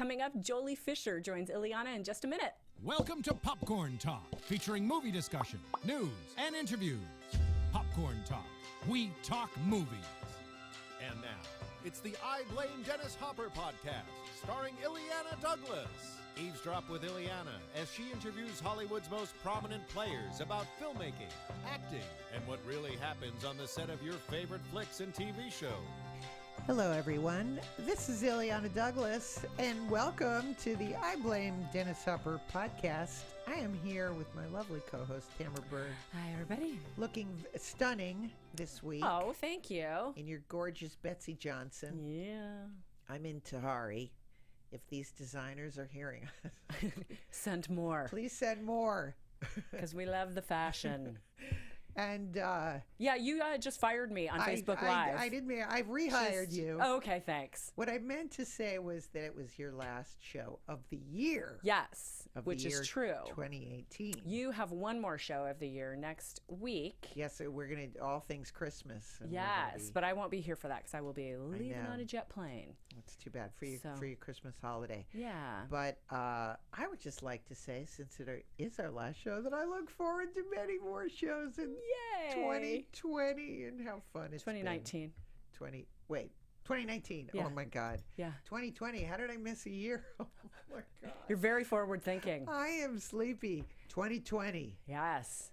Coming up, Jolie Fisher joins Illeana in just a minute. Welcome to Popcorn Talk, featuring movie discussion, news, and interviews. Popcorn Talk. We talk movies. And now, it's the I Blame Dennis Hopper podcast, starring Illeana Douglas. Eavesdrop with Illeana as she interviews Hollywood's most prominent players about filmmaking, acting, and what really happens on the set of your favorite flicks and TV shows. Hello, everyone. This is Illeana Douglas, and welcome to the I Blame Dennis Hopper podcast. I am here with my lovely co-host, Tamara Berg. Hi, everybody. Looking stunning this week. Oh, thank you. In your gorgeous Betsy Johnson. Yeah. I'm in Tahari. If these designers are hearing us, Send more. please send more. Because we love the fashion. And Yeah, you just fired me on Facebook Live. I didn't mean, I've rehired you. Oh, okay, thanks. What I meant to say was that it was your last show of the year. Yes, Of which the year is true. 2018. You have one more show of the year next week. Yes, so we're going to all things Christmas. And Yes, but I won't be here for that because I will be leaving know. on a jet plane. It's too bad for So- your Christmas holiday. Yeah. But I would just like to say, since it is our last show, that I look forward to many more shows in Yay! 2020 and how fun it's 2019. been. 2019. Yeah. Oh my God. Yeah. 2020. How did I miss a year? Oh my God. You're very forward thinking. I am sleepy. 2020. Yes.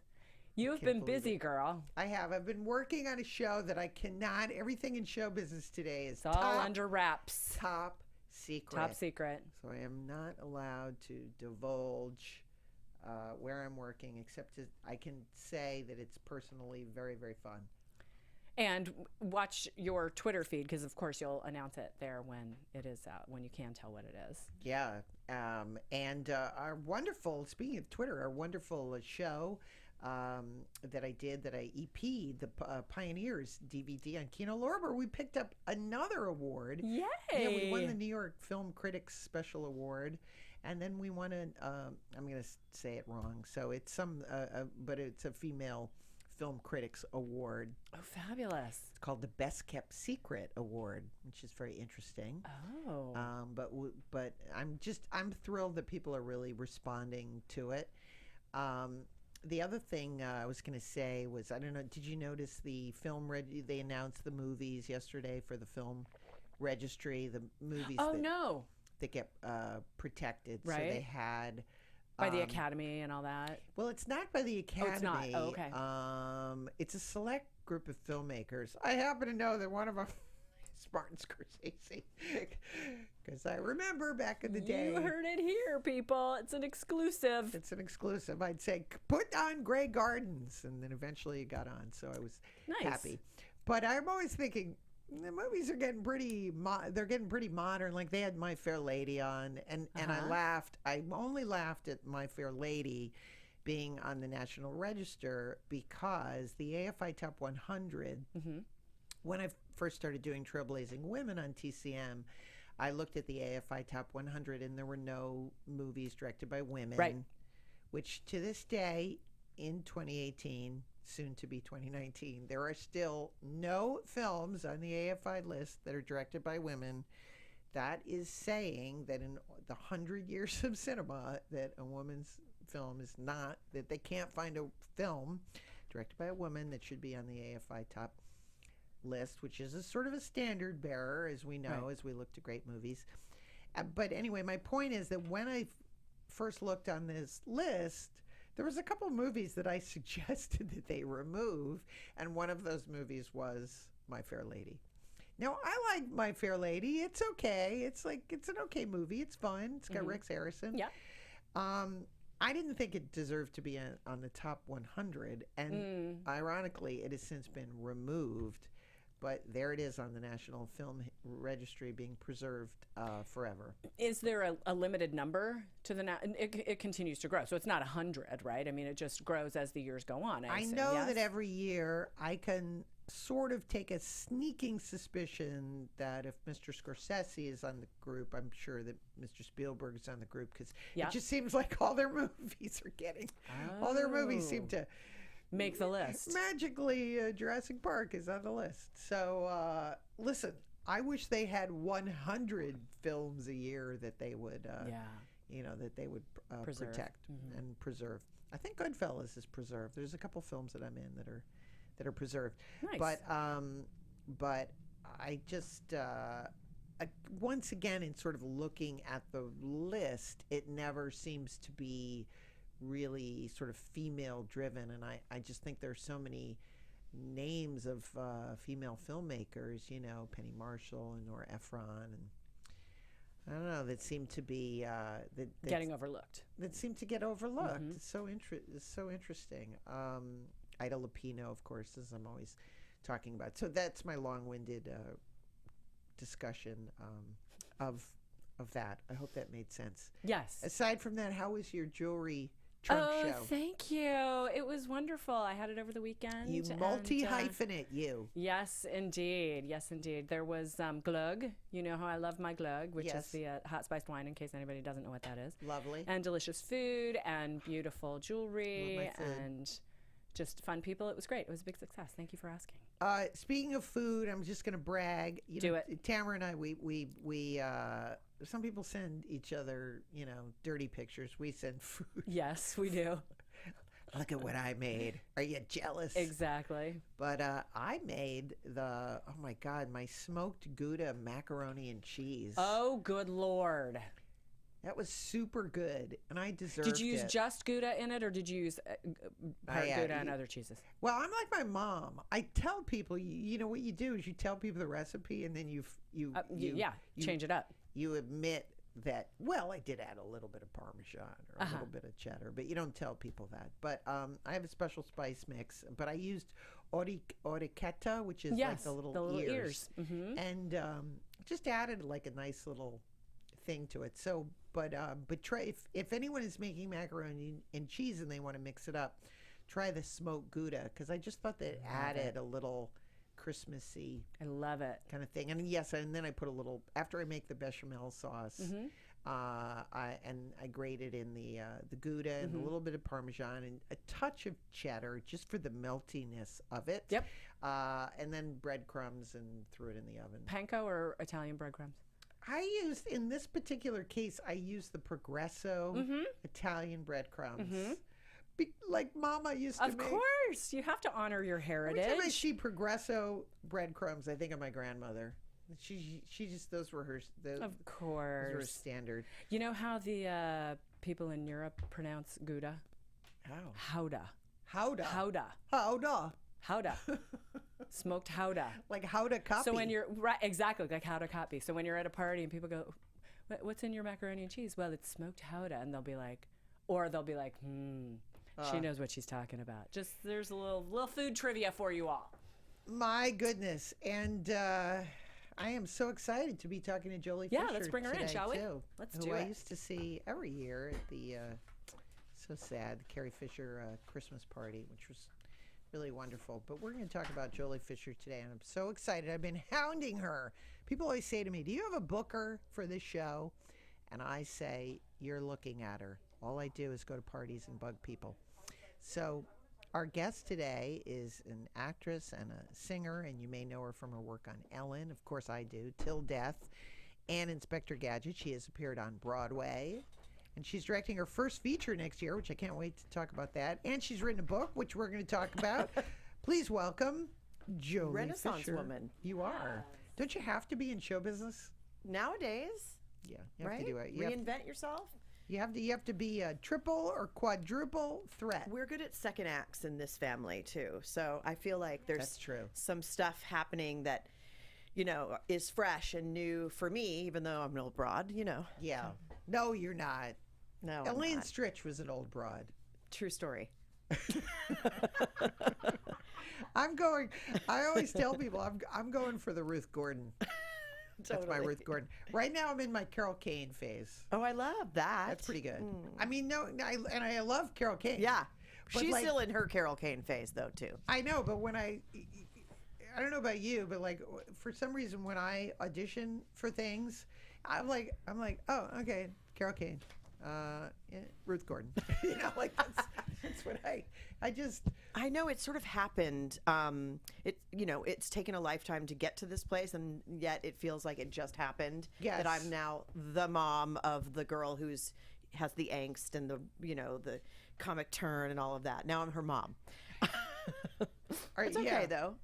You have can't been believe busy, it. girl. I have. I've been working on a show that I cannot. Everything in show business today is It's all under wraps. top secret. Top secret. So I am not allowed to divulge where I'm working, except I can say that it's personally very, very fun. And watch your Twitter feed because, of course, you'll announce it there when it is out, when you can tell what it is. Yeah. And our wonderful, speaking of Twitter, our wonderful show that I did, that I EP'd, the Pioneers DVD on Kino Lorber, we picked up another award. Yay! Yeah, we won the New York Film Critics Special Award. And then we won I'm going to say it wrong. So it's but it's a female Film Critics Award. Oh, fabulous. It's called the Best Kept Secret Award, which is very interesting. Oh. But I'm thrilled that people are really responding to it. The other thing I was going to say was, I don't know, did you notice the film they announced the movies yesterday for the film registry, the movies that get protected. Right. So they had By the Academy and all that. well, it's not by the Academy. Oh, it's not. Oh, okay. It's a select group of filmmakers. I happen to know that one of them is Martin Scorsese, because I remember back in the day. You heard it here, people. It's an exclusive. It's an exclusive. I'd say, put on Grey Gardens, and then eventually it got on, so I was Nice. happy. But I'm always thinking, the movies are getting pretty. They're getting pretty modern. Like they had My Fair Lady on, and I laughed. I only laughed at My Fair Lady being on the National Register because the AFI Top 100. Mm-hmm. When I first started doing Trailblazing Women on TCM, I looked at the AFI Top 100, and there were no movies directed by women. Right. Which to this day, in 2018. Soon to be 2019, there are still no films on the AFI list that are directed by women. That is saying that in the 100 years of cinema, that a woman's film is not, that they can't find a film directed by a woman that should be on the AFI top list, which is a sort of a standard bearer, as we know, Right. as we look to great movies. But anyway, my point is that when I first looked on this list, there was a couple of movies that I suggested that they remove, and one of those movies was My Fair Lady. Now, I like My Fair Lady. It's okay. It's an okay movie. It's fun. It's got Rex Harrison. Yeah. I didn't think it deserved to be on the top 100, and ironically, it has since been removed. But there it is on the National Film Registry, being preserved forever. Is there a limited number to the? It continues to grow, so it's not 100, right? I mean, it just grows as the years go on. I assume, know yes? that every year I can sort of take a sneaking suspicion that if Mr. Scorsese is on the group, I'm sure that Mr. Spielberg is on the group, because Yeah. it just seems like all their movies are getting, all their movies seem to make the list. magically. Jurassic Park is on the list. So listen, I wish they had 100 films a year that they would, protect and preserve. I think Goodfellas is preserved. There's a couple films that I'm in that are preserved. Nice. But I just once again, in sort of looking at the list, it never seems to be really sort of female driven, and I just think there's so many names of female filmmakers, Penny Marshall and Nora Ephron, and I don't know, that seem to be getting overlooked. That seem to get overlooked. It's so interesting. Ida Lupino, of course, as I'm always talking about. So that's my long-winded discussion of that. I hope that made sense. Yes. Aside from that, how was your jewelry trunk show? Oh, thank you. It was wonderful. I had it over the weekend. You multi-hyphenate, you. Yes, indeed. Yes, indeed. There was glug. You know how I love my glug, which is the hot spiced wine, in case anybody doesn't know what that is. Lovely. And delicious food and beautiful jewelry and just fun people. It was great. It was a big success. Thank you for asking. Speaking of food, I'm just going to brag. Do it. Tamara and I, we some people send each other, dirty pictures. We send food. Yes, we do. Look at what I made. Are you jealous? Exactly. But I made my smoked Gouda macaroni and cheese. Oh, good Lord. That was super good, and I deserved it. Did you use just Gouda in it, or did you use Gouda and other cheeses? Well, I'm like my mom. I tell people, you know what you do is you tell people the recipe, and then you change it up. You admit that, well, I did add a little bit of Parmesan or a little bit of cheddar, but you don't tell people that. But I have a special spice mix, but I used orecchietta, which is like the little ears. And just added like a nice little thing to it. So, but try if anyone is making macaroni and cheese and they want to mix it up, try the smoked Gouda, because I just thought that it added a little Christmassy. I love it. Kind of thing. And yes, and then I put a little, after I make the bechamel sauce, I grated in the Gouda and a little bit of Parmesan and a touch of cheddar just for the meltiness of it. Yep. And then breadcrumbs and threw it in the oven. Panko or Italian breadcrumbs? In this particular case, I used the Progresso Italian breadcrumbs. Like Mama used to make. Of course. You have to honor your heritage. Every time I see Progresso breadcrumbs, I think of my grandmother. She just, those were her standard. You know how the people in Europe pronounce Gouda? How? Howda. Smoked howda. Like howda copy. So when you're, right, exactly, like howda copy. So when you're at a party and people go, what's in your macaroni and cheese? Well, it's smoked howda. And they'll be like, she knows what she's talking about. Just, there's a little food trivia for you all. My goodness. And I am so excited to be talking to Jolie Fisher. Yeah, let's bring her in, shall we? Too, let's who do it. I used to see every year at the, so sad, the Carrie Fisher Christmas party, which was really wonderful. But we're going to talk about Jolie Fisher today, and I'm so excited. I've been hounding her. People always say to me, do you have a booker for this show? And I say, you're looking at her. All I do is go to parties and bug people. So our guest today is an actress and a singer, and you may know her from her work on Ellen. Of course I do. Til Death and Inspector Gadget. She has appeared on Broadway. And she's directing her first feature next year, which I can't wait to talk about that. And she's written a book, which we're going to talk about. Please welcome Jolie Renaissance Fisher. woman. You are. Don't you have to be in show business? Nowadays, Yeah, you have to do it. Reinvent yourself. You have to be a triple or quadruple threat. We're good at second acts in this family too. So I feel like there's That's true. some stuff happening that, is fresh and new for me, even though I'm an old broad, Yeah. No, you're not. No, I'm Elaine not. Stritch was an old broad. True story. I always tell people I'm going for the Ruth Gordon. That's my Ruth Gordon. Right now I'm in my Carol Kane phase. Oh, I love that. That's pretty good. I mean, I love Carol Kane. Yeah. But She's like, still in her Carol Kane phase though too. I know, but when I don't know about you, but like for some reason when I audition for things, I'm like, oh, okay, Carol Kane. Ruth Gordon. Like that's what I know it sort of happened. It's taken a lifetime to get to this place, and yet it feels like it just happened. Yes. That I'm now the mom of the girl has the angst and the comic turn and all of that. Now I'm her mom. It's okay though.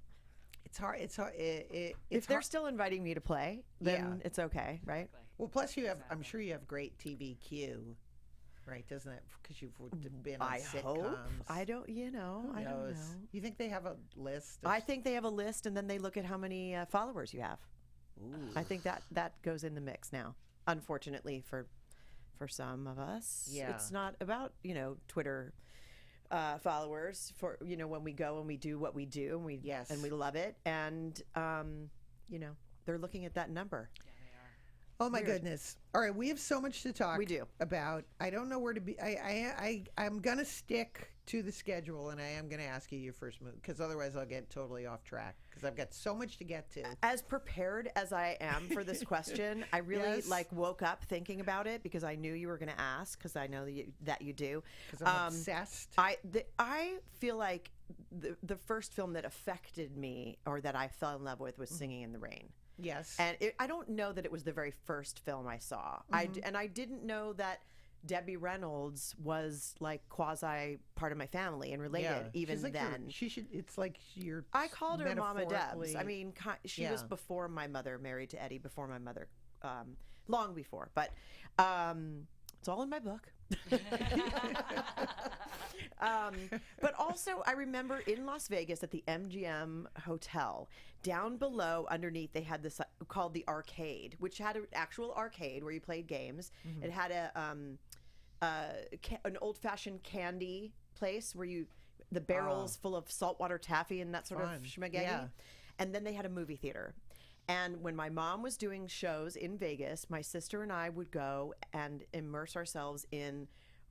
It's hard. If they're still inviting me to play, then it's okay, right? Well, plus I'm sure you have great TV queue, right? Doesn't it? Because you've been on sitcoms. Hope. I don't know. You think they have a list? I think they have a list, and then they look at how many followers you have. Ooh. I think that goes in the mix now. Unfortunately for some of us, it's not about Twitter followers. For when we go and we do what we do, and we love it, and they're looking at that number. Oh my goodness! All right, we have so much to talk. We do about. I don't know where to be. I'm gonna stick to the schedule, and I am gonna ask you your first move, because otherwise I'll get totally off track, because I've got so much to get to. As prepared as I am for this question, I really woke up thinking about it, because I knew you were gonna ask, because I know that you do. Because I'm obsessed. I feel like the first film that affected me, or that I fell in love with, was Singing in the Rain. Yes. And I don't know that it was the very first film I saw. And I didn't know that Debbie Reynolds was like quasi part of my family and related even like then. It's like your. I called her Mama Debs. I mean, she was before my mother, married to Eddie, before my mother, long before. But it's all in my book. But also, I remember in Las Vegas at the MGM Hotel, down below, underneath, they had this called the arcade, which had an actual arcade where you played games. It had an old-fashioned candy place where the barrels full of saltwater taffy and that sort of schmagegi. Yeah. And then they had a movie theater. And when my mom was doing shows in Vegas, my sister and I would go and immerse ourselves in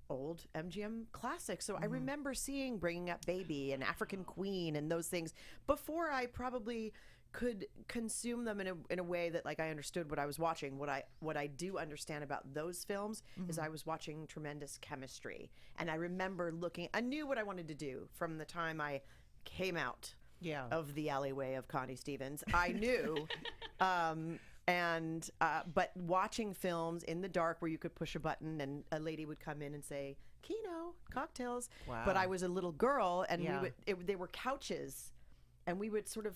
old MGM classics. So I remember seeing Bringing Up Baby and African Queen and those things before I probably could consume them in a way that, like, I understood what I was watching. What I do understand about those films is I was watching tremendous chemistry. And I remember I knew what I wanted to do from the time I came out of the alleyway of Connie Stevens. I knew. But watching films in the dark where you could push a button and a lady would come in and say, Keno, cocktails. Wow. But I was a little girl, and they were couches, and we would sort of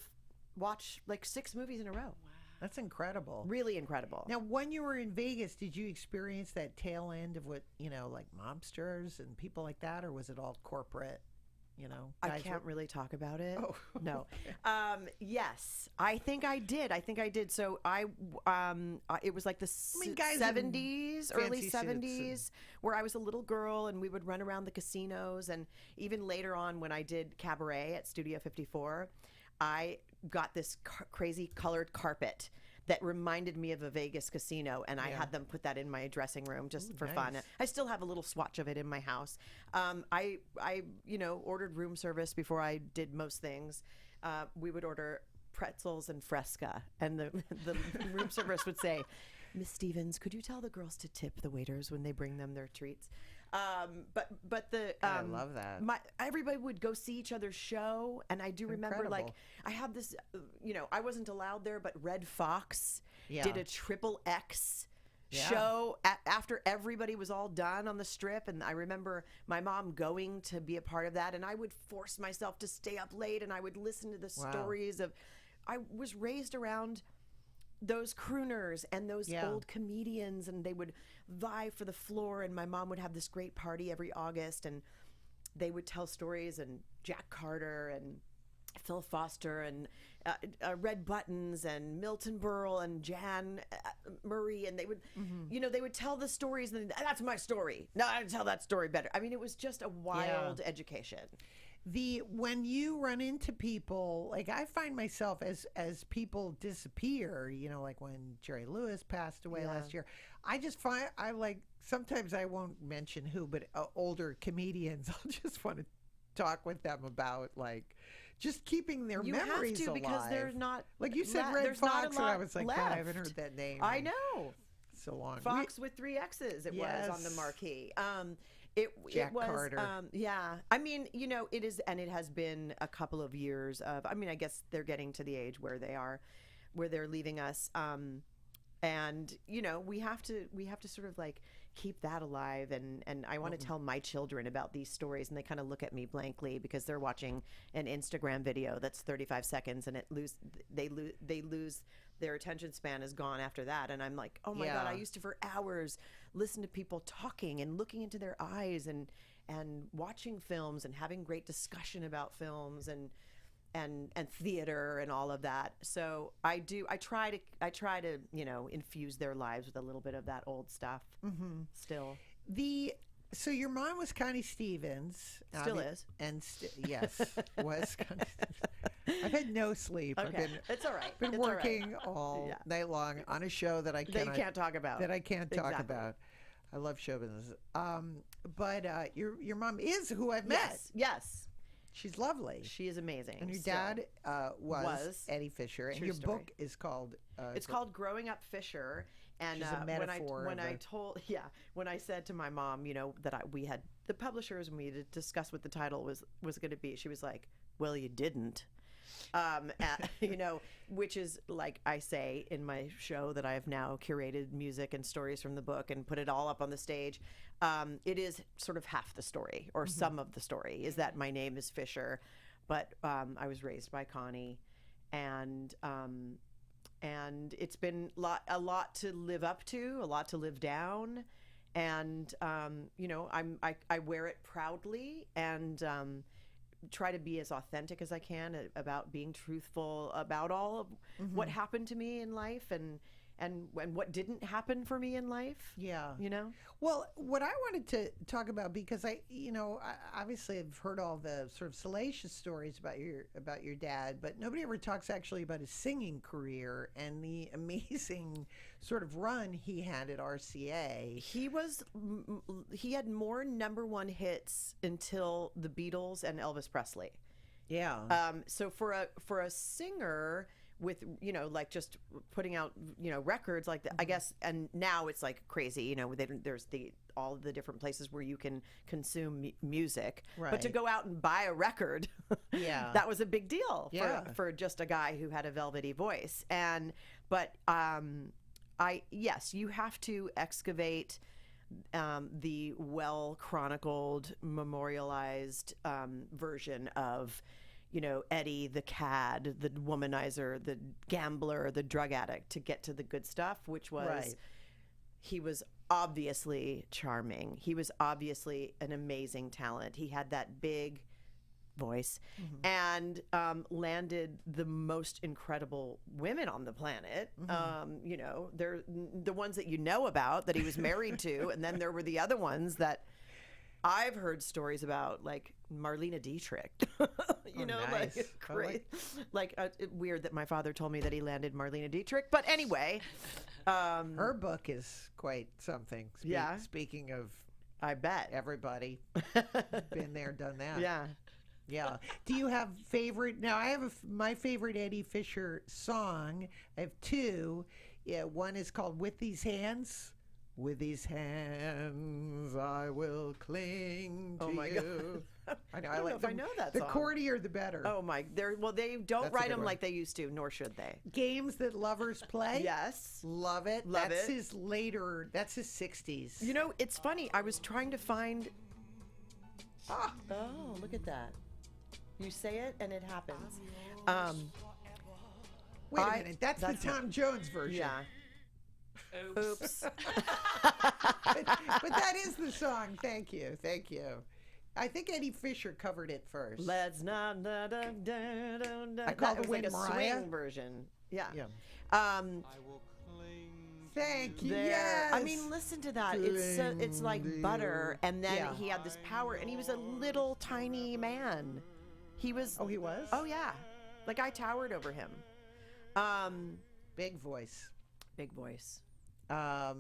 watch like 6 movies in a row. Wow. That's incredible. Really incredible. Now, when you were in Vegas, did you experience that tail end of what, like mobsters and people like that, or was it all corporate? I can't really talk about it. Oh. No. Yes, I think I did. So it was like the 70s, early 70s, where I was a little girl and we would run around the casinos. And even later on, when I did cabaret at Studio 54, I got this crazy colored carpet that reminded me of a Vegas casino, and I had them put that in my dressing room just for fun. I still have a little swatch of it in my house. I ordered room service before I did most things. We would order pretzels and Fresca, and the room service would say, Miss Stevens, could you tell the girls to tip the waiters when they bring them their treats? But I love that. Everybody would go see each other's show, and I do remember, like, I have this, I wasn't allowed there, but Red Fox did a XXX show after everybody was all done on the Strip, and I remember my mom going to be a part of that, and I would force myself to stay up late, and I would listen to the stories of. I was raised around those crooners and those old comedians, and they would vie for the floor, and my mom would have this great party every August, and they would tell stories, and Jack Carter and Phil Foster and Red Buttons and Milton Berle and Jan Murray, and they would they would tell the stories, and that's my story. No, I tell that story better. I mean, it was just a wild education. When you run into people, like, I find myself as people disappear, like when Jerry Lewis passed away last year, I just find sometimes I won't mention who, but older comedians, I'll just want to talk with them about, like, just keeping their memories alive. Because they're not, like you said, Red Fox, and I was like, God, I haven't heard that name. I know. so long. Fox with 3 X's. It was on the marquee. Jack it was, Carter. Yeah. I mean, it is, and it has been a couple of years of. I mean, I guess they're getting to the age where they're leaving us. And we have to sort of like keep that alive, and I want to tell my children about these stories, and they kind of look at me blankly because they're watching an Instagram video that's 35 seconds, and they lose their attention span is gone after that, and I'm like, oh my God, I used to for hours listen to people talking and looking into their eyes and watching films and having great discussion about films and theater and all of that. So I try to infuse their lives with a little bit of that old stuff. Still. So your mom was Connie Stevens. Still is. And yes, was Connie Stevens. I've had no sleep. Okay. It's all right. Been working all night long on a show that I can't talk about. That I can't talk about. I love show business. But your mom is who I've met. Yes. She's lovely. She is amazing. And your dad was Eddie Fisher. And your book is called... it's called Growing Up Fisher. And a metaphor when I said to my mom, that we had the publishers and we had discussed what the title was going to be, she was like, well, you didn't. Which is like I say in my show that I have now curated music and stories from the book and put it all up on the stage. It is sort of half the story, or some of the story, is that my name is Fisher, but I was raised by Connie, and it's been a lot to live up to, a lot to live down, and I wear it proudly, and try to be as authentic as I can about being truthful about all of what happened to me in life and what didn't happen for me in life. Yeah. Well, what I wanted to talk about, because I obviously I've heard all the sort of salacious stories about your dad, but nobody ever talks actually about his singing career and the amazing sort of run he had at RCA. He had more #1 hits until the Beatles and Elvis Presley. Yeah. So for a singer with like just putting out records like that, I guess, and now it's like crazy, there's all the different places where you can consume music, right. But to go out and buy a record, that was a big deal for just a guy who had a velvety voice. But you have to excavate the well chronicled, memorialized version of Eddie, the cad, the womanizer, the gambler, the drug addict, to get to the good stuff, which was he was obviously charming. He was obviously an amazing talent. He had that big voice and landed the most incredible women on the planet. They're the ones that about that he was married to, and then there were the other ones that I've heard stories about, like Marlene Dietrich. Nice. Weird that my father told me that he landed Marlene Dietrich. But anyway, her book is quite something. Speaking of, I bet everybody been there, done that. Yeah. Do you have favorite? Now I have my favorite Eddie Fisher song. I have two. Yeah, one is called "With These Hands." With these hands, I will cling to you. God. I know. I don't know if I know that the song. The cordier, the better. Oh my! They don't write them like they used to, nor should they. Games that lovers play. Yes, love it. That's his later. That's his 60s. It's funny. I was trying to find. Oh, look at that! You say it and it happens. Wait a minute. That's the Tom Jones version. Yeah. Oops. but that is the song. Thank you. I think Eddie Fisher covered it first. Let's not. I call the wind like a Mariah. Swing version. Yeah. I will cling. Thank you. There. Yes. I mean, listen to that. It's like butter, and then he had this power, and he was a little tiny man. He was. Oh, he was. Oh yeah. Like I towered over him. Big voice. Big voice. My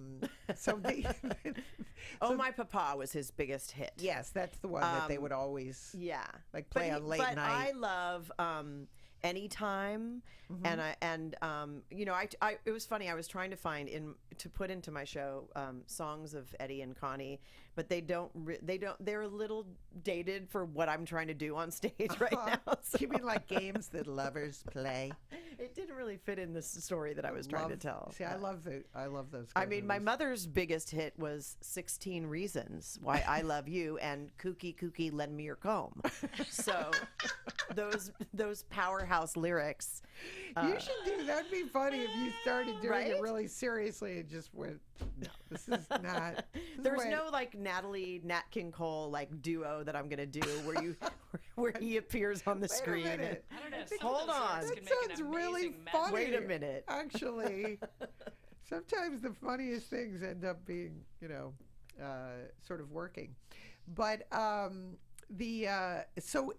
Papa was his biggest hit. Yes, that's the one that they would always play on late night. But I love anytime. And it was funny. I was trying to find to put into my show songs of Eddie and Connie, but they're a little dated for what I'm trying to do on stage right now. So. You mean like games that lovers play? It didn't really fit in this story that I was trying to tell. See, I love those. I mean, my mother's biggest hit was 16 Reasons Why I Love You and Kooky, Lend Me Your Comb. So those powerhouse lyrics. You should do that'd be funny if you started doing it really seriously and just went, no, this is not. There's no like Nat King Cole like duo that I'm gonna do where he appears on the screen. I don't know. Hold on. That sounds really funny. Wait a minute. Actually, sometimes the funniest things end up being, sort of working. But so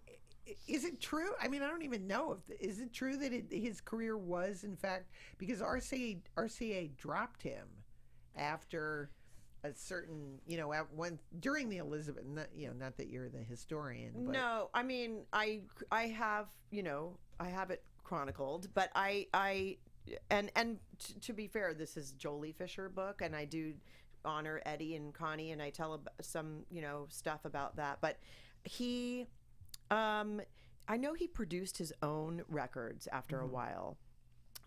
is it true? I mean, I don't even know is it true that his career was in fact because RCA dropped him after a certain, during the Elizabeth, not that you're the historian. But. No, I mean, I have, I have it chronicled, but to be fair, this is Jolie Fisher book, and I do honor Eddie and Connie, and I tell some, stuff about that, but he, I know he produced his own records after a while,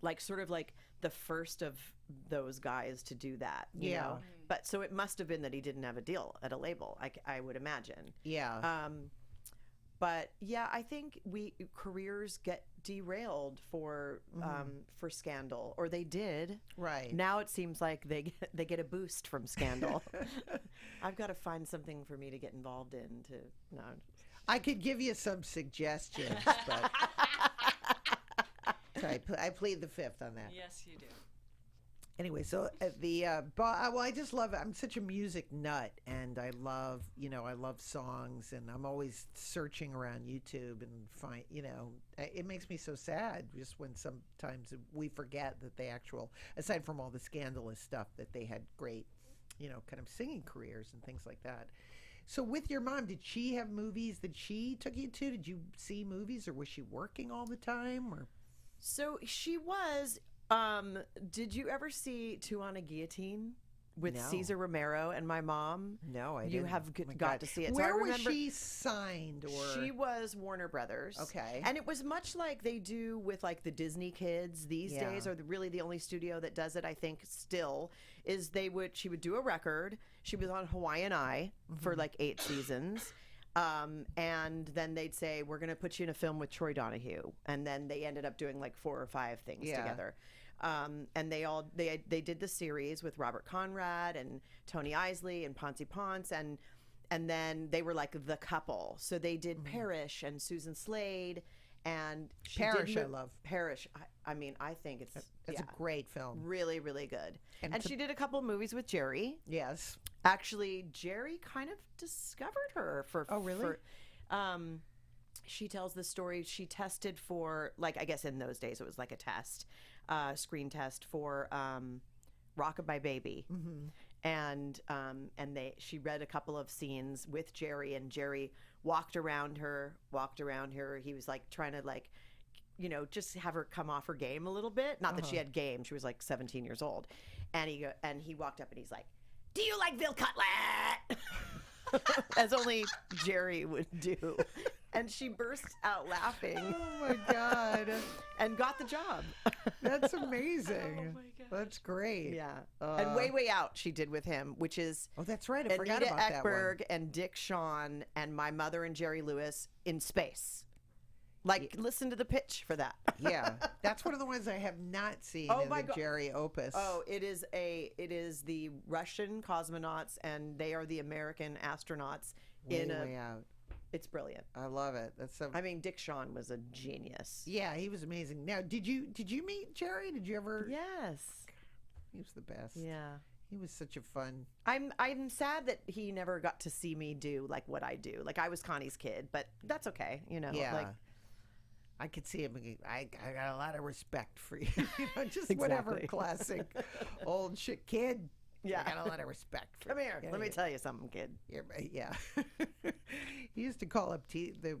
like sort of like the first of those guys to do that, you know? But so it must have been that he didn't have a deal at a label, I would imagine. Yeah. But yeah, I think careers get derailed for scandal, or they did. Right. Now it seems like they get a boost from scandal. I've got to find something for me to get involved in. I could give you some suggestions, but I plead the fifth on that. Yes, you do. Anyway, so I just love it. I'm such a music nut, and I love songs, and I'm always searching around YouTube and find, it makes me so sad just when sometimes we forget that aside from all the scandalous stuff, that they had great, kind of singing careers and things like that. So with your mom, did she have movies that she took you to? Did you see movies, or was she working all the time? Or so she was. Did you ever see Two on a Guillotine with Cesar Romero and my mom? No, I didn't. You have got to see it. Where was she signed? Or she was Warner Brothers. Okay. And it was much like they do with like the Disney kids these days, or really the only studio that does it, I think, still, is she would do a record. She was on Hawaiian Eye for like 8 seasons. And then they'd say, we're going to put you in a film with Troy Donahue. And then they ended up doing like 4 or 5 things together. And they did the series with Robert Conrad and Tony Isley and Ponce Ponce, and then they were like the couple. So they did Parrish and Susan Slade, and Parrish. I love Parrish. I mean, I think it's a great film, really, really good. And she did a couple of movies with Jerry. Yes, actually, Jerry kind of discovered her for. Oh, really? She tells the story. She tested for, like, I guess in those days it was like a test. Screen test for Rockabye Baby, and she read a couple of scenes with Jerry, and Jerry walked around her. He was like trying to just have her come off her game a little bit. Not that she had game; she was like 17 years old, and he walked up and he's like, "Do you like veal cutlet?" As only Jerry would do. And she burst out laughing. Oh my God. And got the job. That's amazing. Oh my God. That's great. Yeah. And Way Out she did with him, which is that's right. I forgot about that one. Ekberg and Dick Shawn and my mother and Jerry Lewis in space. Like, listen to the pitch for that. Yeah. That's one of the ones I have not seen in the Jerry opus. Oh, it is the Russian cosmonauts, and they are the American astronauts Way Out. It's brilliant. I love it. I mean, Dick Shawn was a genius. Yeah, he was amazing. Now, did you meet Jerry? Did you ever? Yes. He was the best. Yeah. He was such a fun. I'm sad that he never got to see me do like what I do. Like, I was Connie's kid, but that's okay, Yeah. Like, I could see him. I got a lot of respect for you. Just whatever classic old shit kid. Yeah. I got a lot of respect for you. Come here. Let me tell you something, kid. Yeah. He used to call up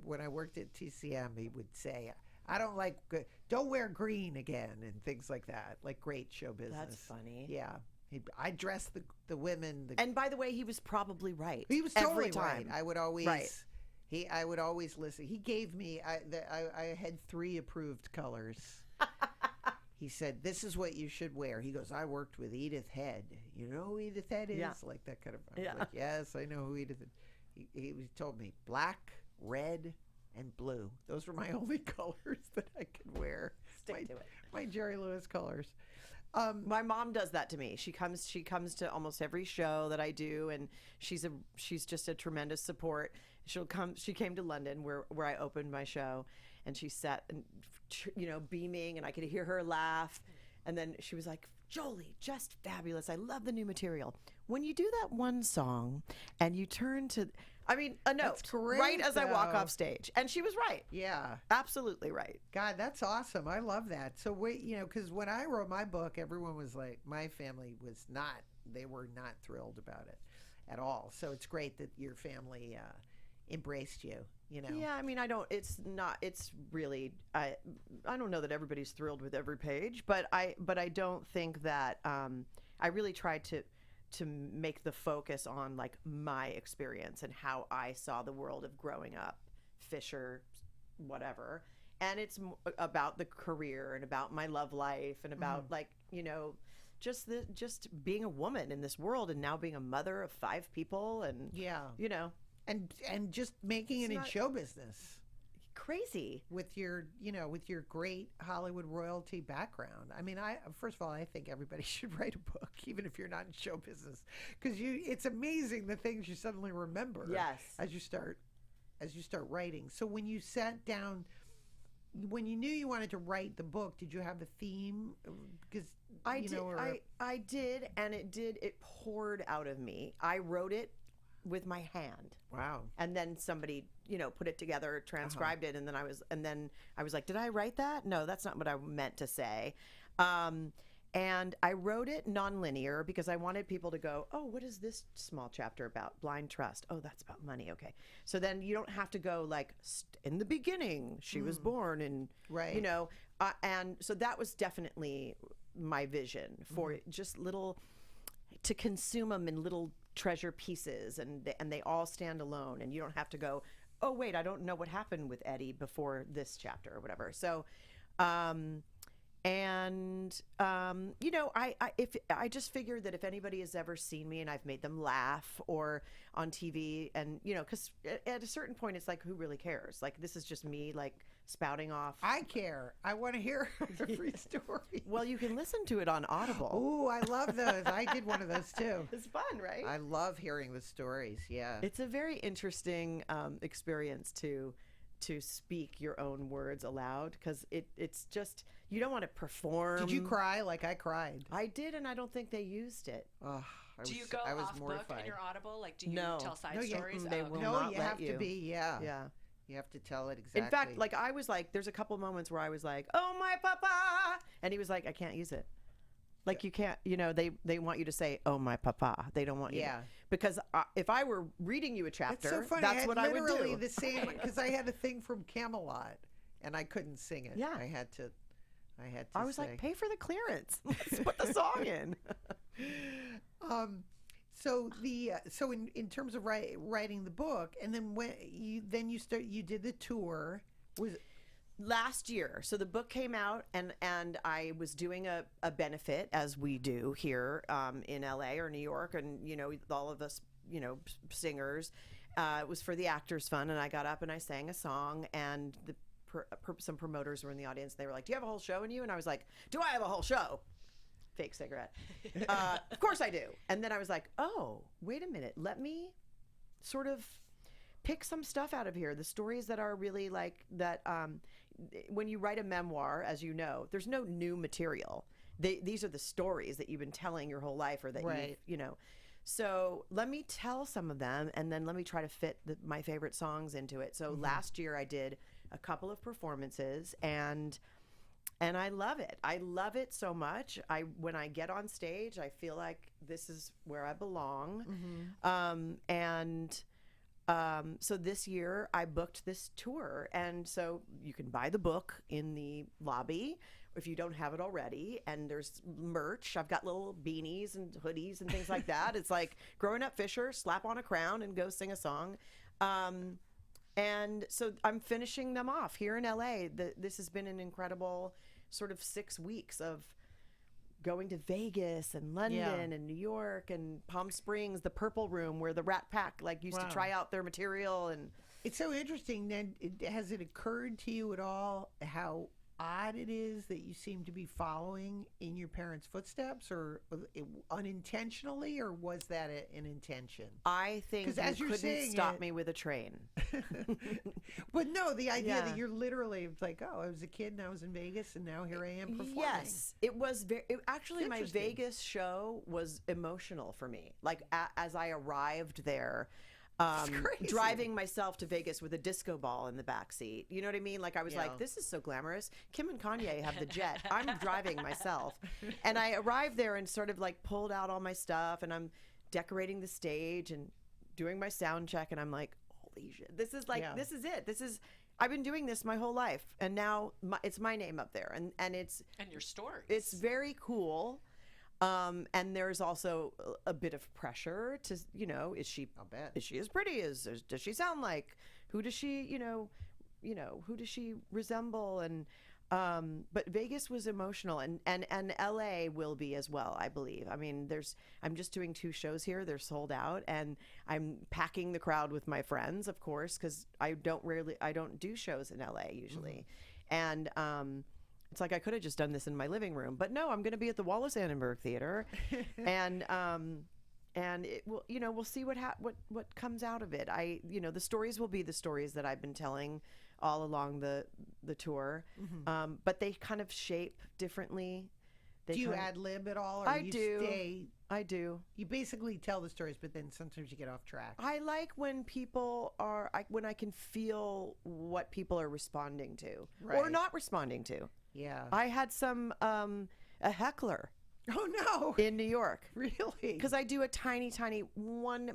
when I worked at TCM, he would say, I don't like, don't wear green again and things like that. Like great show business. That's funny. Yeah. I dress the women. And by the way, he was probably right. He was totally every time. right. I would always, right. I would always listen. He gave me, I had 3 approved colors. He said, this is what you should wear. He goes, I worked with Edith Head. You know who Edith Head is? Yeah. Like that kind of, I was like, yes, I know who Edith is. He told me black, red, and blue. Those were my only colors that I could wear. Stick to it. My Jerry Lewis colors. My mom does that to me. She comes to almost every show that I do, and she's just a tremendous support. She came to London where I opened my show, and she sat and beaming, and I could hear her laugh. And then she was like, Jolie, just fabulous. I love the new material. When you do that one song and you turn to, a note, great, right as I walk though. off stage. And she was right. Yeah. Absolutely right. God, that's awesome. I love that. So because when I wrote my book, everyone was like, my family they were not thrilled about it at all. So it's great that your family embraced you, Yeah, it's really, I don't know that everybody's thrilled with every page, but I don't think that, I really tried to make the focus on like my experience and how I saw the world of growing up, Fisher, whatever. And it's about the career and about my love life and about just being a woman in this world and now being a mother of 5 people and and just making it in show business. Crazy with your great Hollywood royalty background. First of all, I think everybody should write a book, even if you're not in show business, because it's amazing the things you suddenly remember. Yes, as you start writing. So when you sat down, when you knew you wanted to write the book, did you have a theme? Because I did, and it poured out of me. I wrote it with my hand. Wow. And then somebody, put it together, transcribed it, and then I was like, did I write that? No, that's not what I meant to say. And I wrote it nonlinear because I wanted people to go, oh, what is this small chapter about? Blind trust. Oh, that's about money. Okay. So then you don't have to go like, in the beginning, she was born, and, right. And so that was definitely my vision for just to consume them in little treasure pieces, and they all stand alone, and you don't have to go, oh wait, I don't know what happened with Eddie before this chapter or whatever. So I just figured that if anybody has ever seen me and I've made them laugh or on TV, and because at a certain point it's like, who really cares? Like, this is just me like spouting off. I care. I want to hear every story. Well, you can listen to it on Audible. Oh, I love those. I did one of those too. It's fun, right? I love hearing the stories. Yeah, it's a very interesting experience to speak your own words aloud, because it's just, you don't want to perform. Did you cry? Like I cried. I did, and I don't think they used it. Do you go off book in your Audible? Like, do you tell side stories? They will not you let have you. to be. Yeah. Yeah. You have to tell it exactly. In fact, like I was like, there's a couple moments where I was like, oh my papa, and he was like, I can't use it. Like, you can't, they want you to say, oh my papa. They don't want you to. Because if I were reading you a chapter, so funny. that's what I would do. Literally the same, because I had a thing from Camelot and I couldn't sing it. Yeah. I had to I was like, pay for the clearance. Let's put the song in. So in terms of writing the book, and then when you did the tour, was last year. So the book came out, and I was doing a benefit, as we do here in LA or New York, and all of us singers. It was for the Actors Fund, and I got up and I sang a song, and some promoters were in the audience. They were like, do you have a whole show in you? And I was like, do I have a whole show? Fake cigarette. Of course I do. And then I was like, oh, wait a minute. Let me sort of pick some stuff out of here. The stories that are really like that. When you write a memoir, as you know, there's no new material. These are the stories that you've been telling your whole life, or that So let me tell some of them, and then let me try to fit my favorite songs into it. So last year I did a couple of performances, and I love it. I love it so much. When I get on stage, I feel like this is where I belong. So this year I booked this tour, and so you can buy the book in the lobby if you don't have it already, and there's merch. I've got little beanies and hoodies and things like that. It's like growing up Fisher, slap on a crown and go sing a song. And so I'm finishing them off here in LA. This has been an incredible sort of 6 weeks of going to Vegas and London and New York and Palm Springs, the Purple Room where the Rat Pack used to try out their material. And it's so interesting. Then, has it occurred to you at all how odd it is that you seem to be following in your parents' footsteps, or unintentionally, or was that an intention? I think you couldn't stop me with a train. But no, the idea that you're literally like, oh, I was a kid and I was in Vegas and now here I am performing. Yes, it was actually my Vegas show was emotional for me. Like as I arrived there, driving myself to Vegas with a disco ball in the back seat. You know what I mean? Like I was like, this is so glamorous. Kim and Kanye have the jet. I'm driving myself. And I arrived there and sort of like pulled out all my stuff, and I'm decorating the stage and doing my sound check, and I'm like, holy shit. This is like this is it. I've been doing this my whole life, and now it's my name up there, and it's your stories. It's very cool. And there's also a bit of pressure to, is she as pretty does she sound like? Who does she, who does she resemble? And, but Vegas was emotional, and LA will be as well, I believe. I mean, I'm just doing 2 shows here. They're sold out, and I'm packing the crowd with my friends, of course, because I don't do shows in LA usually. Mm-hmm. And, it's like I could have just done this in my living room, but no, I'm going to be at the Wallace Annenberg Theater, and it will, we'll see what comes out of it. The stories will be the stories that I've been telling all along the tour, mm-hmm. But they kind of shape differently. Do you ad lib at all? Or I do. You basically tell the stories, but then sometimes you get off track. I like when people when I can feel what people are responding to or not responding to. Yeah. I had a heckler. Oh, no. In New York. Really? Because I do a tiny, one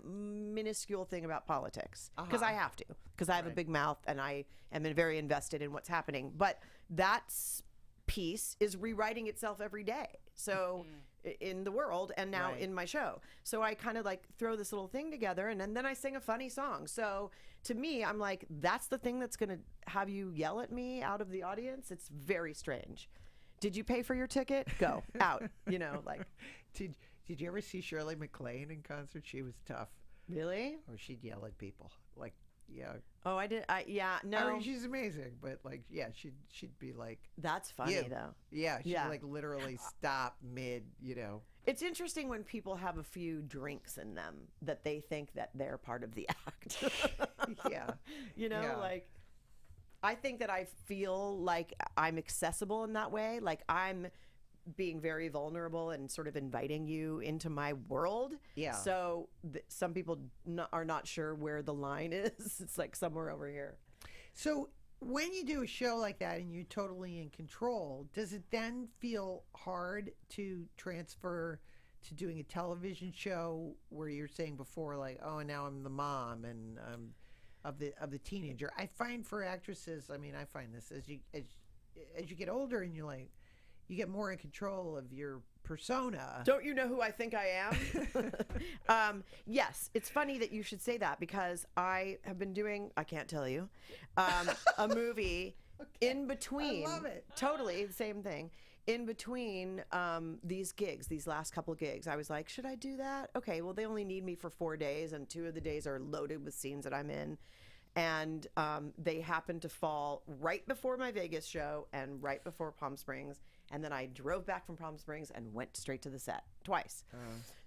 minuscule thing about politics. Because I have to. Because I have a big mouth and I am very invested in what's happening. But that piece is rewriting itself every day. So in the world and now in my show. So I kind of like throw this little thing together, and then I sing a funny song. So to me, I'm like, that's the thing that's going to have you yell at me out of the audience. It's very strange. Did you pay for your ticket? Go out. Like. Did you ever see Shirley MacLaine in concert? She was tough. Really? Or she'd yell at people. Like, yeah. Oh, I did. No. I mean, she's amazing, but like, yeah, she'd be like. That's funny though. Yeah, she'd like literally stop mid. It's interesting when people have a few drinks in them that they think that they're part of the act. Yeah. Like. I think that I feel like I'm accessible in that way. Like I'm being very vulnerable and sort of inviting you into my world. Yeah. So some people are not sure where the line is. It's like somewhere over here. So when you do a show like that and you're totally in control, does it then feel hard to transfer to doing a television show where you're saying before, like, oh, and now I'm the mom and of the teenager? I find for actresses, I mean, I find this as you get older and you get more in control of your persona. Don't you know who I think I am? Yes, it's funny that you should say that, because I have been doing, I can't tell you, a movie in between. I love it. Totally the same thing. In between these gigs, these last couple of gigs, I was like, should I do that? Okay, well, they only need me for 4 days, and 2 of the days are loaded with scenes that I'm in. And they happened to fall right before my Vegas show and right before Palm Springs. And then I drove back from Palm Springs and went straight to the set twice.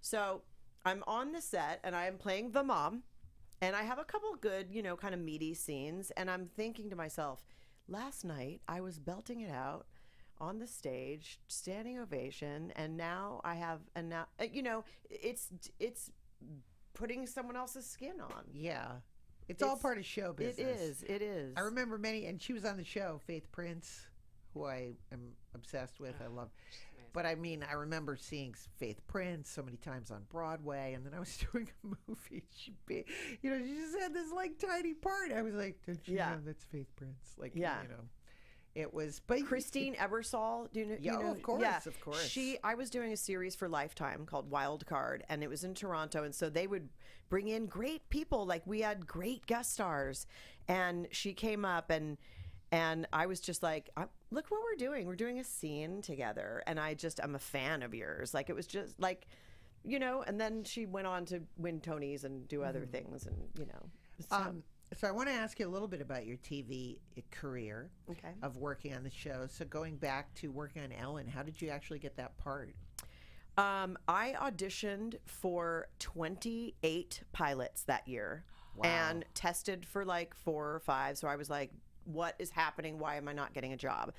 So I'm on the set, and I am playing the mom. And I have a couple good, kind of meaty scenes. And I'm thinking to myself, last night I was belting it out on the stage, standing ovation, and now I have, it's puting someone else's skin on. Yeah. It's all part of show business. It is. I remember and she was on the show, Faith Prince, who I am obsessed with. I love. But I mean, I remember seeing Faith Prince so many times on Broadway, and then I was doing a movie. She just had this like tiny part. I was like, don't you know that's Faith Prince? Like, it was. But Christine Ebersol, do you know? Yeah, you know? Of course, yeah. of course. I was doing a series for Lifetime called Wild Card, and it was in Toronto, and so they would bring in great people. Like we had great guest stars, and she came up and I was just like, look what we're doing. We're doing a scene together. And I'm a fan of yours. Like, it was just like, and then she went on to win Tonys and do other things. And, So I want to ask you a little bit about your TV career of working on the show. So going back to working on Ellen, how did you actually get that part? I auditioned for 28 pilots that year and tested for like 4 or 5. So I was like, what is happening? Why am I not getting a job?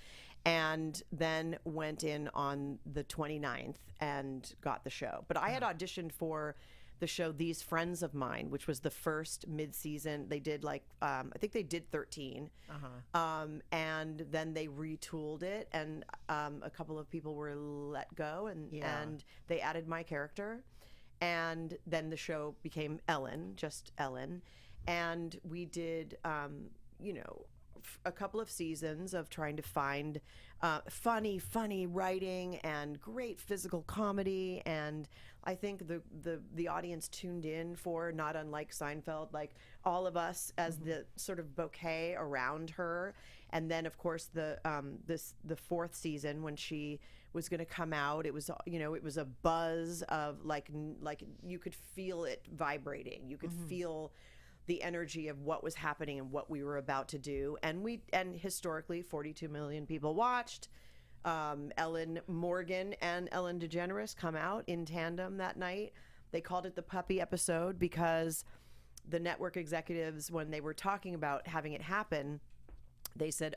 And then went in on the 29th and got the show. But I had auditioned for the show These Friends of Mine, which was the first mid-season. They did like, I think they did 13. And then they retooled it, and a couple of people were let go, and they added my character. And then the show became Ellen, just Ellen. And we did, a couple of seasons of trying to find funny writing and great physical comedy, and I think the audience tuned in for, not unlike Seinfeld, like all of us as the sort of bouquet around her. And then of course the 4th season, when she was going to come out, it was it was a buzz of like you could feel it vibrating. You could feel the energy of what was happening and what we were about to do. And historically 42 million people watched. Ellen Morgan and Ellen DeGeneres come out in tandem that night. They called it the puppy episode because the network executives, when they were talking about having it happen, they said,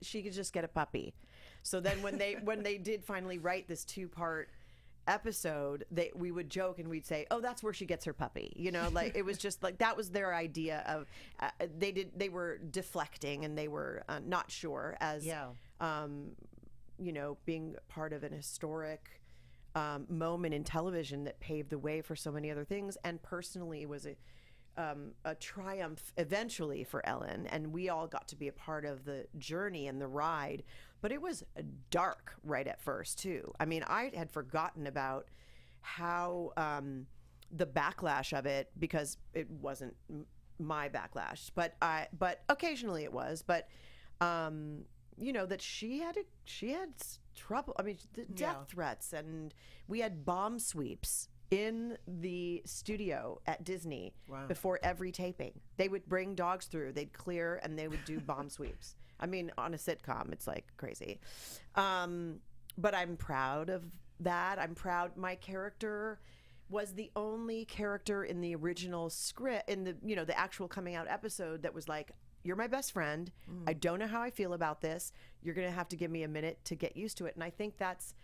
she could just get a puppy. So then when they did finally write this 2-part episode, we would joke and we'd say, that's where she gets her puppy, like it was just like that was their idea of they were deflecting, and they were not sure as being part of an historic moment in television that paved the way for so many other things, and personally was a triumph eventually for Ellen, and we all got to be a part of the journey and the ride. But it was dark right at first too. I mean, I had forgotten about how the backlash of it, because it wasn't my backlash, but occasionally it was. But that she had trouble. I mean, the death threats, and we had bomb sweeps in the studio at Disney before every taping. They would bring dogs through, they'd clear, and they would do bomb sweeps. I mean, on a sitcom, it's like crazy. But I'm proud of that. I'm proud. My character was the only character in the original script, in the actual coming out episode, that was like, you're my best friend. I don't know how I feel about this. You're going to have to give me a minute to get used to it. And I think that's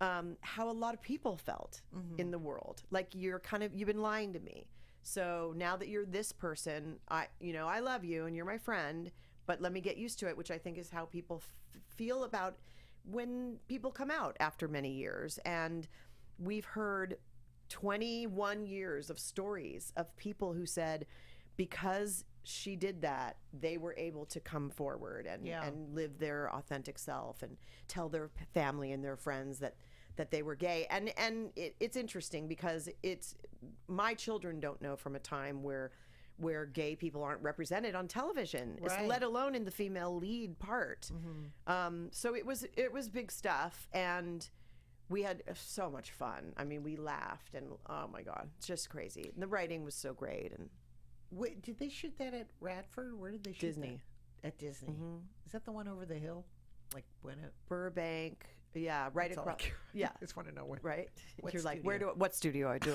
how a lot of people felt in the world. Like, you've been lying to me. So now that you're this person, I love you and you're my friend, but let me get used to it, which I think is how people feel about when people come out after many years. And we've heard 21 years of stories of people who said, because she did that, they were able to come forward and live their authentic self and tell their family and their friends that they were gay. And it's interesting because my children don't know from a time where gay people aren't represented on television, let alone in the female lead part. So it was big stuff, and we had so much fun. I mean, we laughed, and oh my God, it's just crazy. And the writing was so great. And wait, did they shoot that at Radford? Where did they shoot Disney. that? At Disney. Is that the one over the hill? Like Burbank. Yeah, right across. Yeah, I just want to know where. Right, you're studio? like, what studio I do?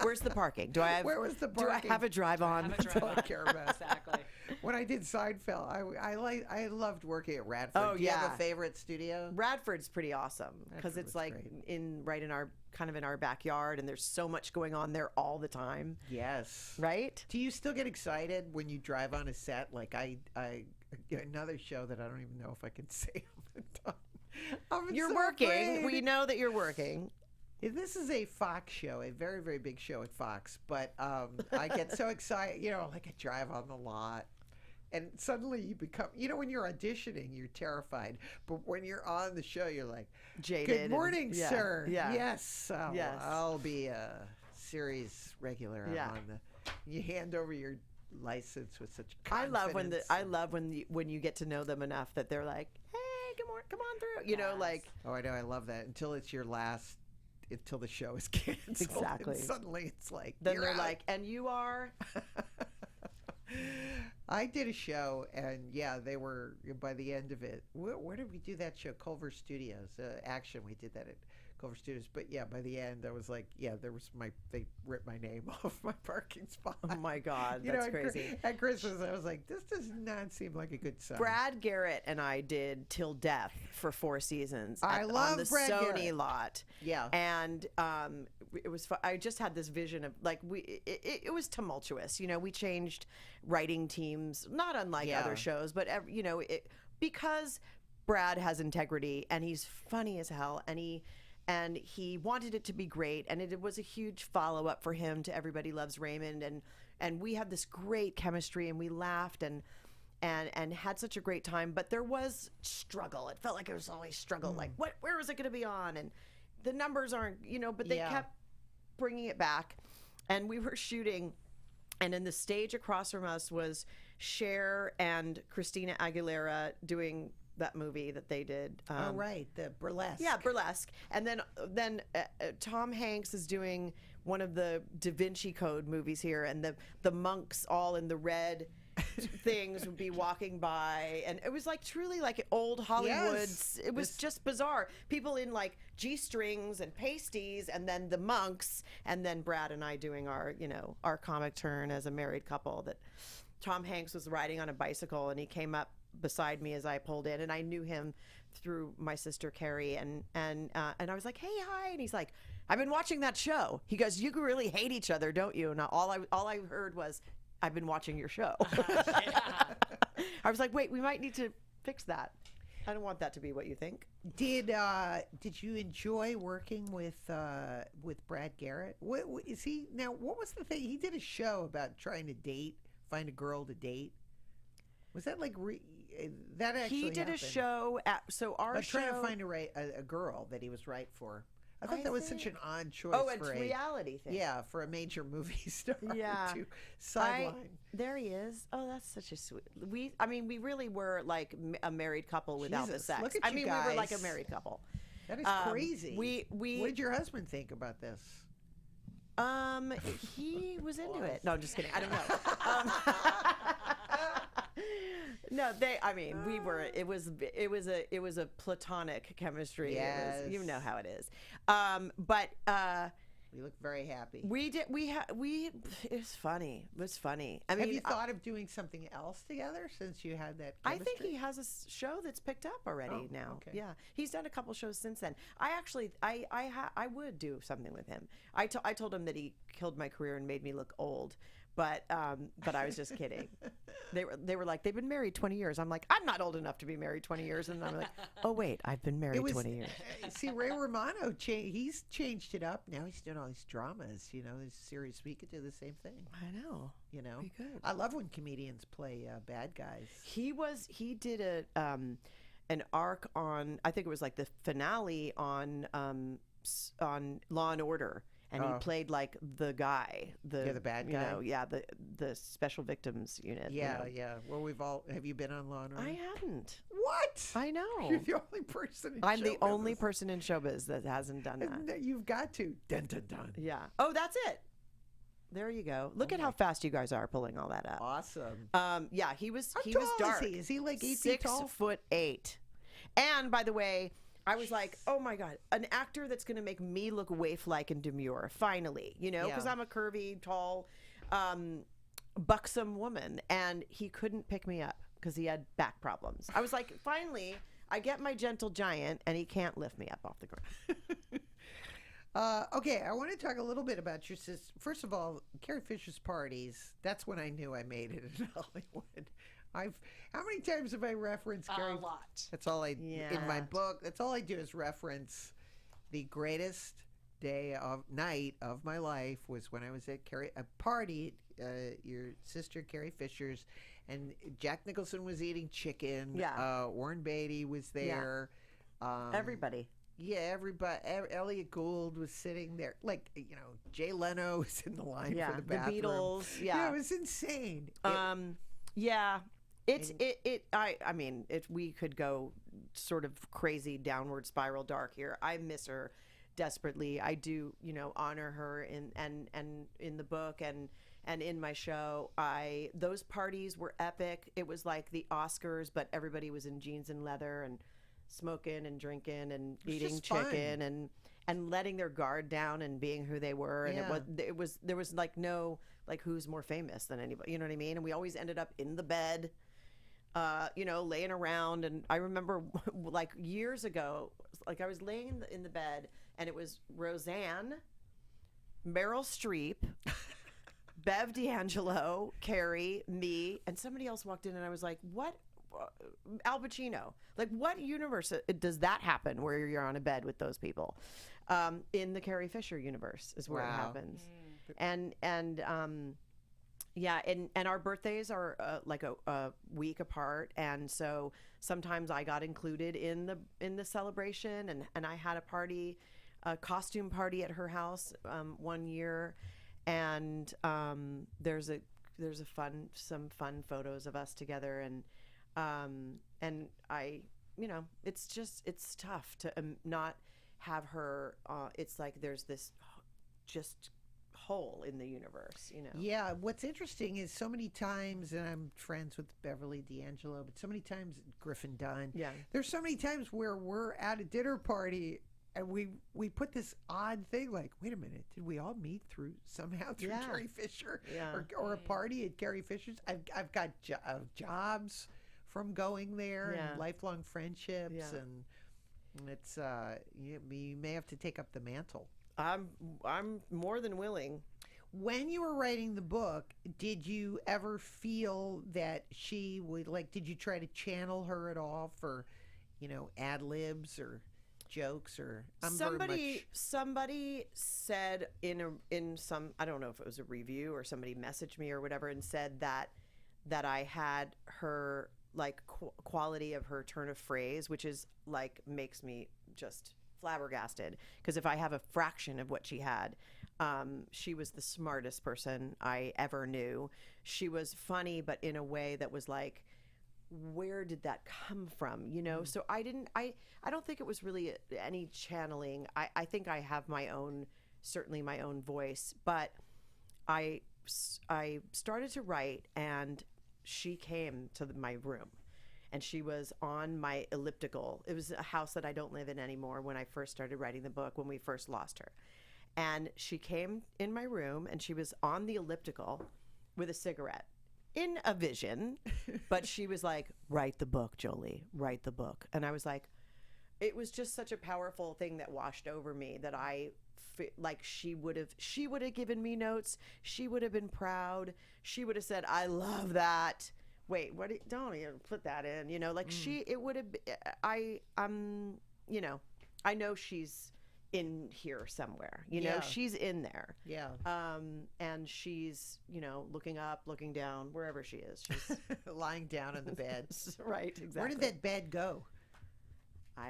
Where's the parking? Do I have? Where was the parking? Do I have a drive on? That's all I care about. Exactly. When I did Seinfeld, I loved working at Radford. Oh, do you have a favorite studio? Radford's pretty awesome because it's like great. in our backyard, and there's so much going on there all the time. Yes. Right? Do you still get excited when you drive on a set? Like I another show that I don't even know if I can say on the top. You're so working. afraid. We know that you're working. This is a Fox show, a very, very big show at Fox. But I get so excited, like I drive on the lot. And suddenly you become, when you're auditioning, you're terrified. But when you're on the show, you're like, jaded. Good morning, sir. Yeah. Yes. Yes. I'll be a series regular. Yeah. You hand over your license with such confidence. I love when you get to know them enough that they're like, hey, come on through. Oh, I know. I love that. Until it's your last, until the show is canceled. Exactly. And suddenly it's like, then they're out. like, and you are. I did a show, and they were, by the end of it, where did we do that show? Culver Studios, Action. We did that at Culver Studios. But by the end, I was like, they ripped my name off my parking spot. Oh my God, that's crazy. At Christmas, I was like, this does not seem like a good sign. Brad Garrett and I did Til Death for 4 seasons. I love on the Brad Sony Garrett. lot. Yeah, and it was fun. I just had this vision of it was tumultuous. We changed writing teams, not unlike other shows, but because Brad has integrity and he's funny as hell, and he wanted it to be great, and it was a huge follow-up for him to Everybody Loves Raymond, and we had this great chemistry, and we laughed and had such a great time. But there was struggle. It felt like it was always struggle. Like, where is it going to be on? And the numbers aren't, but they kept bringing it back. And we were shooting, and in the stage across from us was Cher and Christina Aguilera doing that movie that they did. the Burlesque. Yeah, Burlesque. And then Tom Hanks is doing one of the Da Vinci Code movies here, and the monks all in the red things would be walking by, and it was like truly like old Hollywood. Yes. It was just bizarre. People in like G-strings and pasties, and then the monks, and then Brad and I doing our comic turn as a married couple. That Tom Hanks was riding on a bicycle, and he came up beside me as I pulled in, and I knew him through my sister Carrie, and I was like, hey, hi, and he's like, I've been watching that show. He goes, you really hate each other, don't you? And all I heard was, I've been watching your show. I was like, wait, we might need to fix that. I don't want that to be what you think. Did you enjoy working with Brad Garrett? What is he now? What was the thing? He did a show about trying to find a girl to date. Was that like that actually? He did happened? a show at our show. Trying to find a girl that he was right for. I thought that was such an odd choice. Oh, it's a reality thing. Yeah, for a major movie star to sideline. There he is. Oh, that's such a sweet. We really were like a married couple without the sex. Look at you guys. We were like a married couple. That is crazy. What did your husband think about this? He was into it. No, I'm just kidding. I don't know. No, we were. It was a platonic chemistry. Yes. You know how it is. But we look very happy. We did. It was funny. It was funny. I mean, have you thought of doing something else together since you had that chemistry? I think he has a show that's picked up already now. Okay. Yeah, he's done a couple shows since then. I would do something with him. I told him that he killed my career and made me look old. But I was just kidding. They were like, they've been married 20 years. I'm like, I'm not old enough to be married 20 years. And I'm like, oh wait, I've been married 20 years. See, Ray Romano, he's changed it up. Now he's doing all these dramas. This series. We could do the same thing. I know. We could. I love when comedians play bad guys. He did an arc on, I think it was like the finale on Law and Order. And he played like the guy, the bad guy. The special victims unit. Yeah. Well, have you been on Law and Order? I haven't. What? I know. You're the only person. I'm the only person in showbiz that hasn't done that. You've got to. Dun dun dun. Yeah. Oh, that's it. There you go. Look at how fast you guys are pulling all that up. Awesome. Yeah, he was. How he tall was dark. Is he? Is he like 8 feet tall? 6'8". And by the way, I was like, oh my God, an actor that's going to make me look waif-like and demure, finally, because I'm a curvy, tall, buxom woman. And he couldn't pick me up because he had back problems. I was like, finally, I get my gentle giant and he can't lift me up off the ground. Okay, I want to talk a little bit about your sister. First of all, Carrie Fisher's parties. That's when I knew I made it in Hollywood. How many times have I referenced Carrie? A lot. That's all in my book. That's all I do is reference the greatest night of my life was when I was at a party at your sister Carrie Fisher's, and Jack Nicholson was eating chicken. Yeah. Warren Beatty was there. Yeah. Everybody. Yeah, everybody. Elliot Gould was sitting there. Like, Jay Leno was in the line for the bathroom. The Beatles. Yeah. It was insane. Yeah. I mean, we could go sort of crazy downward spiral dark here. I miss her desperately. I do, honor her and in the book and in my show. Those parties were epic. It was like the Oscars, but everybody was in jeans and leather and smoking and drinking and eating chicken and letting their guard down and being who they were. And there was like no, like, who's more famous than anybody, you know what I mean? And we always ended up in the bed, laying around. And I remember like years ago, like I was laying in the bed and it was Roseanne, Meryl Streep, Bev D'Angelo, Carrie, me, and somebody else walked in and I was like, what? Al Pacino. Like, what universe does that happen where you're on a bed with those people? In the Carrie Fisher universe is where it happens. And our birthdays are like a week apart, and so sometimes I got included in the celebration, and I had a costume party at her house one year, and there's some fun photos of us together, and I, it's tough to not have her. It's like there's this just hole in the universe, Yeah, what's interesting is so many times, and I'm friends with Beverly D'Angelo, but so many times Griffin Dunn. Yeah, there's so many times where we're at a dinner party and we put this odd thing like, wait a minute, did we all meet somehow through Carrie Fisher or a party at Carrie Fisher's? I've got jobs from going there and lifelong friendships, and it's you may have to take up the mantle. I'm more than willing. When you were writing the book, did you ever feel that she would, like, did you try to channel her at all for, ad libs or jokes? Or somebody said in some, I don't know if it was a review or somebody messaged me or whatever and said that I had her like quality of her turn of phrase, which is like makes me just flabbergasted, because if I have a fraction of what she had, she was the smartest person I ever knew. She was funny, but in a way that was like, where did that come from? So I don't think it was really any channeling. I think I have certainly my own voice, but I started to write, and she came to my room, and she was on my elliptical. It was a house that I don't live in anymore when I first started writing the book, when we first lost her. And she came in my room, and she was on the elliptical with a cigarette in a vision, but she was like, write the book, Jolie, write the book. And I was like, it was just such a powerful thing that washed over me, that like she would have given me notes. She would have been proud. She would have said, I love that. Wait, don't even put that in, it would have, I know she's in here somewhere, she's in there. Yeah. And she's, looking up, looking down, wherever she is. She's lying down on the bed. Right. Exactly. Where did that bed go?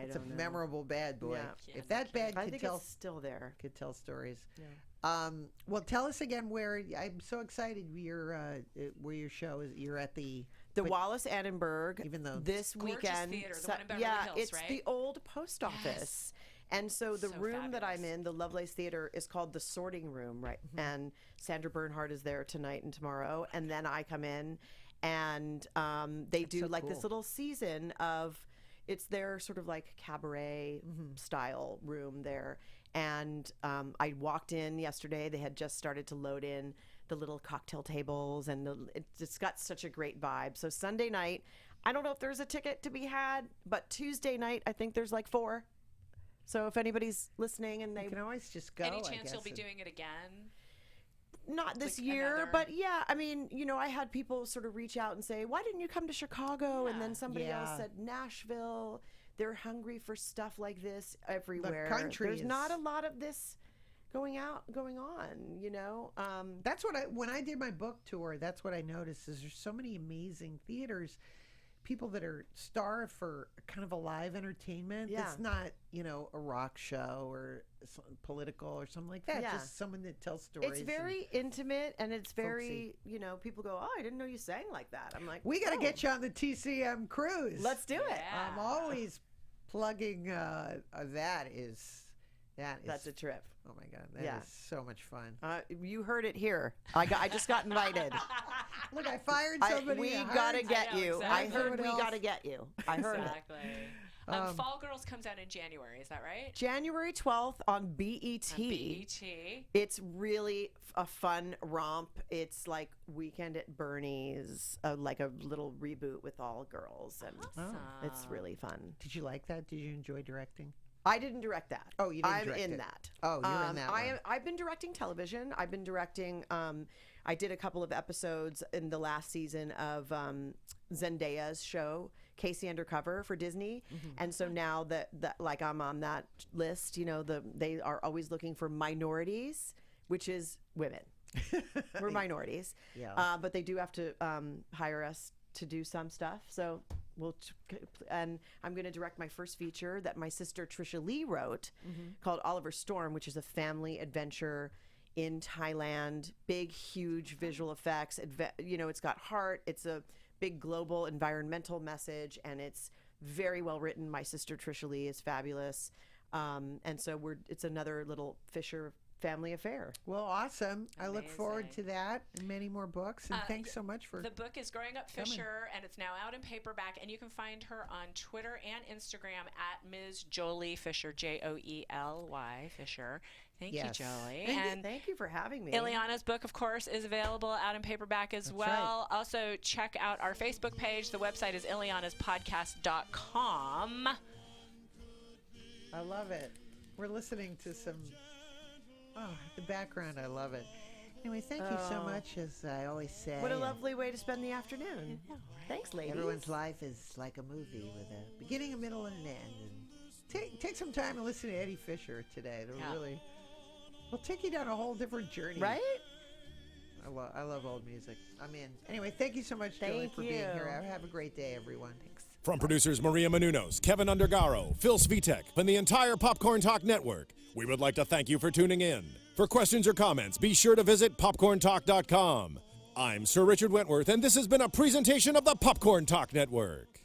It's a memorable bad boy. Yeah. If that bed could tell, it's still there. Could tell stories. Yeah. Well, tell us again where. I'm so excited. Where your show is. You're at the Wallace Annenberg. Even though this weekend, theater, the one in Beverly Hills, it's right? the old post office. Yes. And so the room fabulous. that I'm in, the Lovelace Theater, is called the Sorting Room, right? Mm-hmm. And Sandra Bernhard is there tonight and tomorrow. And then I come in, and they do like this little season of. It's their sort of like cabaret style room there. And I walked in yesterday. They had just started to load in the little cocktail tables, and it's got such a great vibe. So Sunday night, I don't know if there's a ticket to be had, but Tuesday night, I think there's like 4. So if anybody's listening and they can always just go. Any chance you'll be doing it again? not this Like year, another- but yeah, I mean, I had people sort of reach out and say, why didn't you come to Chicago? And then somebody else said Nashville. They're hungry for stuff like this everywhere. The country There's is... not a lot of this going on. That's what when I did my book tour, that's what I noticed is there's so many amazing theaters, people that are starved for kind of a live entertainment. Yeah. It's not, a rock show or political or something like that. Yeah. Just someone that tells stories. It's very intimate, and it's very, people go, oh, I didn't know you sang like that. I'm like, we got to get you on the TCM cruise. Let's do it. Yeah. I'm always plugging That's a trip. Oh my God, that is so much fun. You heard it here. I just got invited. Look, I fired somebody. We I gotta hired- get I know, you. exactly. I heard we Someone gotta else. get you. I heard it. Exactly. Fall Girls comes out in January. Is that right? January 12th on BET. On BET. It's really a fun romp. It's like Weekend at Bernie's, like a little reboot with all girls, and Awesome. it's really fun. Did you like that? Did you enjoy directing? I didn't direct that. Oh, you didn't I'm direct in it. that. Oh, you're in that one. I've been directing television. I've been directing. I did a couple of episodes in the last season of Zendaya's show, Casey Undercover, for Disney. And so now that like I'm on that list, they are always looking for minorities, which is women. We're minorities. Yeah. But they do have to hire us to do some stuff. So and I'm going to direct my first feature that my sister Trisha Lee wrote called Oliver Storm, which is a family adventure in Thailand. Big, huge visual effects. It's got heart. It's a big global environmental message, and it's very well written. My sister Trisha Lee is fabulous. And so it's another little Fisher family affair. Well, awesome. I look forward Amazing. to that and many more books. And thanks so much for The book is Growing Up Fisher, and it's now out in paperback. And you can find her on Twitter and Instagram at Ms. Jolie Fisher, Joely Fisher. Thank Yes. you, Jolie. Thank you for having me. Illeana's book, of course, is available out in paperback as well. right. Also, check out our Facebook page. The website is illeanaspodcast.com. I love it. We're listening to some... Oh, the background, I love it. Anyway, thank you so much, as I always say. What a lovely way to spend the afternoon. Thanks, ladies. Everyone's life is like a movie with a beginning, a middle, and an end. And take some time and listen to Eddie Fisher today. It'll will take you down a whole different journey. Right? I love old music. I'm in. Anyway, thank you so much, Joey, Thank for being you. here. Have a great day, everyone. Thanks. From producers Maria Menounos, Kevin Undergaro, Phil Svitek, and the entire Popcorn Talk Network, we would like to thank you for tuning in. For questions or comments, be sure to visit popcorntalk.com. I'm Sir Richard Wentworth, and this has been a presentation of the Popcorn Talk Network.